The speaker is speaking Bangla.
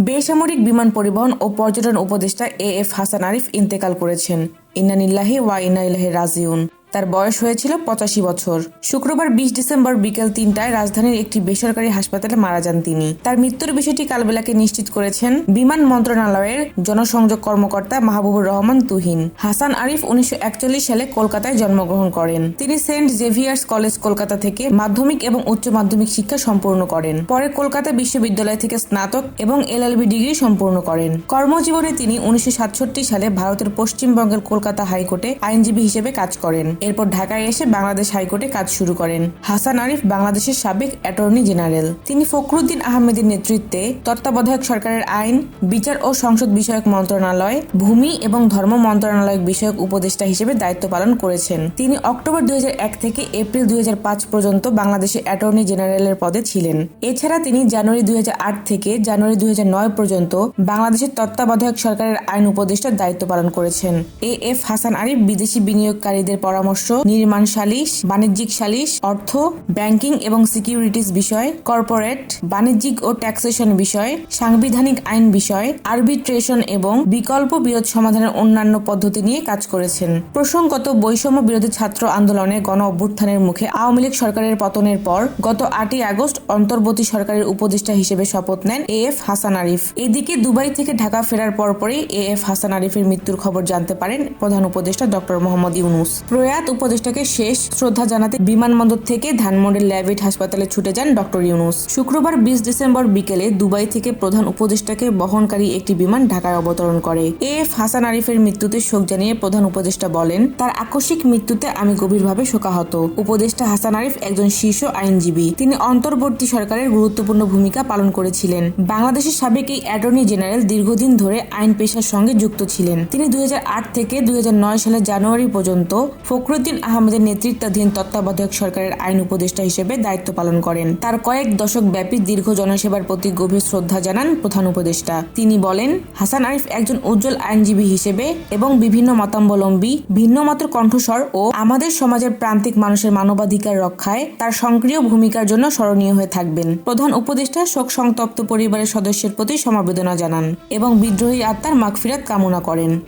বেসামরিক বিমান পরিবহন ও পর্যটন উপদেষ্টা এএফ হাসান আরিফ ইন্তেকাল করেছেন। ইন্না লিল্লাহি ওয়া ইন্না ইলাইহি রাজিউন। তার বয়স হয়েছিল 85 বছর। শুক্রবার 20 ডিসেম্বর বিকেল 3টায় রাজধানীর একটি বেসরকারি হাসপাতালে মারা যান তিনি। তার মৃত্যুর বিষয়টি কালবেলাকে নিশ্চিত করেছেন বিমান মন্ত্রণালয়ের জনসংযোগ কর্মকর্তা মাহবুবুর রহমান তুহিন। হাসান আরিফ 1941 সালে কলকাতায় জন্মগ্রহণ করেন। তিনি সেন্ট জেভিয়ার্স কলেজ কলকাতা থেকে মাধ্যমিক এবং উচ্চ মাধ্যমিক শিক্ষা সম্পূর্ণ করেন। পরে কলকাতা বিশ্ববিদ্যালয় থেকে স্নাতক এবং এলএলবি ডিগ্রি সম্পূর্ণ করেন। কর্মজীবনে তিনি 1967 সালে ভারতের পশ্চিমবঙ্গের কলকাতা হাইকোর্টে আইনজীবী হিসেবে কাজ করেন। এরপর ঢাকায় এসে বাংলাদেশ হাইকোর্টে কাজ শুরু করেন। হাসান আরিফ বাংলাদেশের সাবেক অ্যাটর্নি জেনারেল। তিনি ফখরুদ্দিন আহমেদের নেতৃত্বে তত্ত্বাবধায়ক সরকারের আইন, বিচার ও সংসদ বিষয়ক মন্ত্রণালয়, ভূমি এবং ধর্ম মন্ত্রণালয় বিষয়ক উপদেষ্টা হিসেবে দায়িত্ব পালন করেছেন। তিনি অক্টোবর 2001 থেকে এপ্রিল 2005 পর্যন্ত বাংলাদেশের অ্যাটর্নি জেনারেলের পদে ছিলেন। এছাড়া তিনি জানুয়ারি 2008 থেকে জানুয়ারি 2009 পর্যন্ত বাংলাদেশের তত্ত্বাবধায়ক সরকারের আইন উপদেষ্টার দায়িত্ব পালন করেছেন। এএফ হাসান আরিফ বিদেশি বিনিয়োগকারীদের পরামর্শ, নির্মাণ সালিশ, বাণিজ্যিক সালিশ, অর্থ, ব্যাংকিং এবং সিকিউরিটিজ বিষয়, কর্পোরেট, বাণিজ্যিক ও ট্যাক্সেশন বিষয়, সাংবিধানিক আইন বিষয়, আরবিট্রেশন এবং বিকল্প বিরোধ সমাধানের অন্যান্য পদ্ধতি নিয়ে কাজ করেছেন। প্রসঙ্গত, বৈষম্য বিরোধী ছাত্র আন্দোলনে গণ অভ্যুত্থানের মুখে আওয়ামী লীগ সরকারের পতনের পর গত 8ই আগস্ট অন্তর্বর্তী সরকারের উপদেষ্টা হিসেবে শপথ নেন এএফ হাসান আরিফ। এদিকে দুবাই থেকে ঢাকা ফেরার পরপরই এএফ হাসান আরিফের মৃত্যুর খবর জানতে পারেন প্রধান উপদেষ্টা ডক্টর মোহাম্মদ ইউনূস। প্রয়াত উপদেষ্টাকে শেষ শ্রদ্ধা জানাতে বিমানবন্দর থেকে ধানমন্ডির ল্যাভিট হাসপাতালে ছুটে যান ডক্টর ইউনূস। শুক্রবার 20 ডিসেম্বর বিকেলে দুবাই থেকে প্রধান উপদেষ্টাকে বহনকারী একটি বিমান ঢাকায় অবতরণ করে। এএফ হাসান আরিফের মৃত্যুতে শোক জানিয়ে প্রধান উপদেষ্টা বলেন, তার আকস্মিক মৃত্যুতে আমি গভীরভাবে শোকাহত। উপদেষ্টা হাসান আরিফ একজন শীর্ষ আইনজীবী। তিনি অন্তর্বর্তী সরকারের গুরুত্বপূর্ণ ভূমিকা পালন করেছিলেন। বাংলাদেশের সাবেক এই অ্যাটর্নি জেনারেল দীর্ঘদিন ধরে আইন পেশার সঙ্গে যুক্ত ছিলেন। তিনি 2008 থেকে 2009 সালের জানুয়ারি পর্যন্ত ফখরুদ্দিন আহমেদের নেতৃত্বাধীন তত্ত্বাবধায়ক সরকারের আইন উপদেষ্টা হিসেবে দায়িত্ব পালন করেন। তার কয়েক দশক ব্যাপী দীর্ঘ জনসেবার প্রতি গভীর শ্রদ্ধা জানান প্রধান উপদেষ্টা। তিনি বলেন, হাসান আরিফ একজন উজ্জ্বল আইনজীবী হিসেবে এবং বিভিন্ন মতাবলম্বী, ভিন্ন মতের কণ্ঠস্বর ও আমাদের সমাজের প্রান্তিক মানুষের মানবাধিকার রক্ষায় তার সক্রিয় ভূমিকার জন্য স্মরণীয় হয়ে থাকবেন। প্রধান উপদেষ্টা শোক সন্তপ্ত পরিবারের সদস্যের প্রতি সমবেদনা জানান এবং বিদ্রোহী আত্মার মাগফিরাত কামনা করেন।